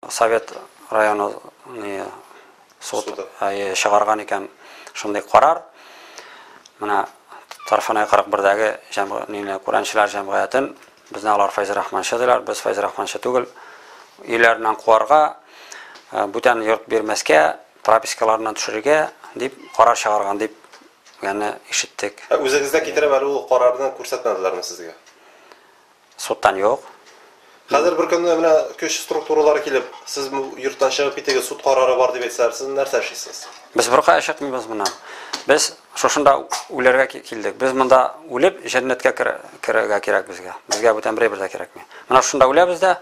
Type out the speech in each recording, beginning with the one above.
Совет районы суд чыгарган икән шундый карар. Менә Тарфанай 41дәге Куранчылар җәмгыятен безне алар Файз Рахманчы диләр, без Файз Рахманчы түгел. Өйләреннән куарга, бүтән йорт бирмәскә, пропискаларыннан төшерергә дип карар чыгарган дип ишеттек. Үзегездә китереп әле ул карарны күрсәтмәделәрме сезгә? Судтан юк. Хәзер бер көнне менә көч структуралары килеп, сез йорттан чыгып китегез, суд карары бар дип әйтсәләр, сез нәрсә эшлисез? Без бер кая чыкмыйбыз моннан. Без шушында үләргә килдек. Без монда үлеп җәннәткә керергә кирәк безгә. Безгә бүтән бер дә кирәкми. Менә шушында үләбез дә,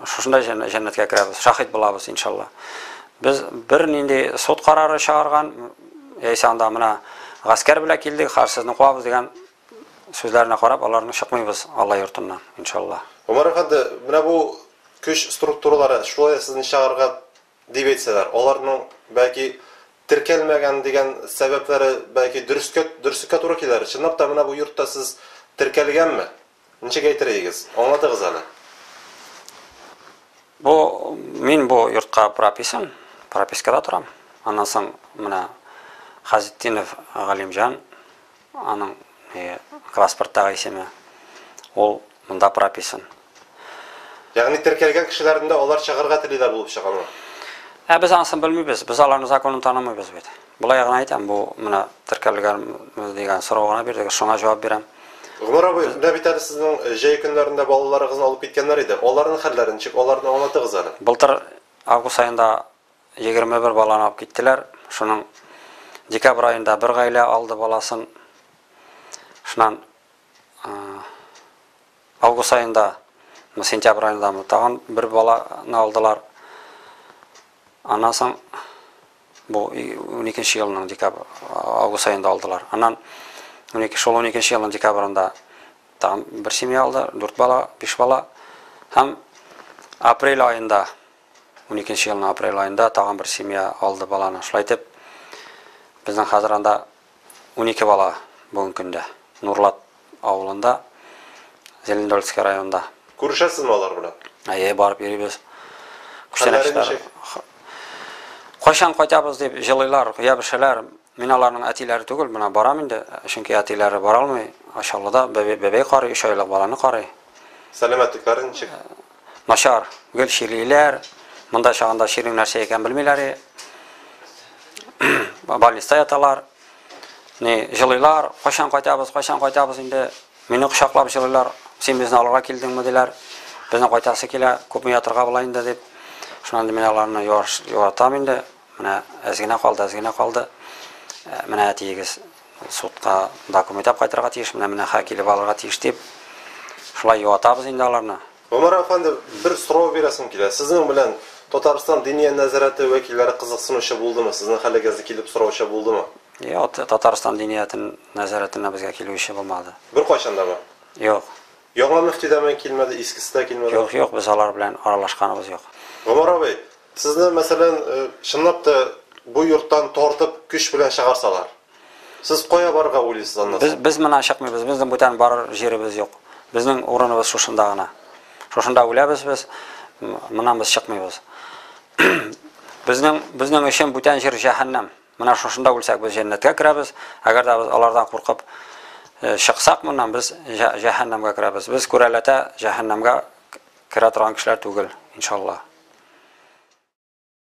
шушында җәннәткә керәбез. Шаһид булабыз иншалла. Без бер нинди суд карары чыгарган, яисә анда менә гаскәр белән килдек, харсызны куабыз дигән сүзләренә карап, аларны чыкмыйбыз Алла йортыннан иншалла. Умар әфәнде, менә бу көч структуралары шулай сезне чыгарга дип әйтсәләр, аларның бәлки теркәлмәгән дигән сәбәпләре бәлки дөрескә туры килер. Чынлап та менә бу йортта сез теркәлгәнме? Ничек әйтерегез? Аңлатыгыз әле. Мин бу йортка пропискада торам. Аннан соң менә Хазетдинов Галимҗан, аның паспорттагы исеме, ул монда прописан. Ягъни теркәлгән кешеләрдә алар чыгарга телиләр булып чыгамы? Без анысын белмибез, без аларның законын танымыйбыз бит. Булай гына әйтәм, бу менә теркәлгән дигән сорауга бирдек, шуңа җавап бирәм. Гомар абый, бит әле сезнең җәй көннәрендә балаларыгызны алып киткәннәр иде. Аларның хәлләрен ничек, аларны аңлатыгыз әле. Былтыр август айында 21 баланы алып киттеләр. Шуның декабрь айында бер гаилә алды баласын. Шуннан август айында, сентябрь айында тагын бер баланы алдылар. Аннан соң бу 12 елның август айында алдылар. Аннан 12 елның декабрында тагын бер семья алды, 4 бала, 5 бала. Һәм апрель айында 12 елның апрель айында тагын бер семья алды баланы. Шулай итеп, безнең хәзер анда 12 бала бүген көндә. Нурлат авылында, Зелендольский районында. Күрешәсезме алар белән? Барып йөрибез. Күчтәнәчләр. Кайчан кайтабыз дип җылыйлар, ябышалар. Мин аларның әтиләре түгел, менә барам инде, чөнки әтиләре бара алмый. Ашаллада бәбәй карый, 3 айлык баланы карый. Сәламәтлекләре ничек? Начар, гел шириләр. Монда чагында ширин нәрсә икән белмиләр. Больниста яталар. Җылыйлар, кайчан кайтабыз инде. Мине кочаклап җылыйлар. Син безне алырга килдеңме диләр. Безне кайтасы килә, күпме ятырга була инде дип. Шуннан мин аларны юатам инде. Менә әзгенә калды. Менә әтиегез судка документ алып кайтырга тиеш, менә килеп алырга тиеш дип. Шулай юатабыз инде аларны. Умар әфәнде, бер сорау бирәсем килә. Сезнең белән Татарстан диния нәзарәте вәкилләре кызыксынучы булдымы? Сезнең хәлегезне килеп сораучы булдымы? Юк, Татарстан динияте нәзарәтенә безгә килүче булмады. Бер кайчандамы? Юк. Яңа мөфтидәме килмәде, искесе дә килмәде? Юк, без алар белән аралашканыбыз юк. Умар абый, сезне мәсәлән, чынлап та бу йорттан тартып күч белән чыгарсалар, сез кая барырга уйлыйсыз анда? Без менә чыкмыйбыз, безнең бүтән барыр җиребез юк. Безнең урыныбыз шушында гына. Шушында үләбез без, моннан без чыкмыйбыз. Безнең өчен бүтән җир җәһәннәм. Менә шушында үлсәк без җәннәткә керәбез. Әгәр дә без алардан куркып чыксак моннан без җәһәннәмгә керәбез. Без күрәләтә җәһәннәмгә керә торган кешеләр түгел, иншалла.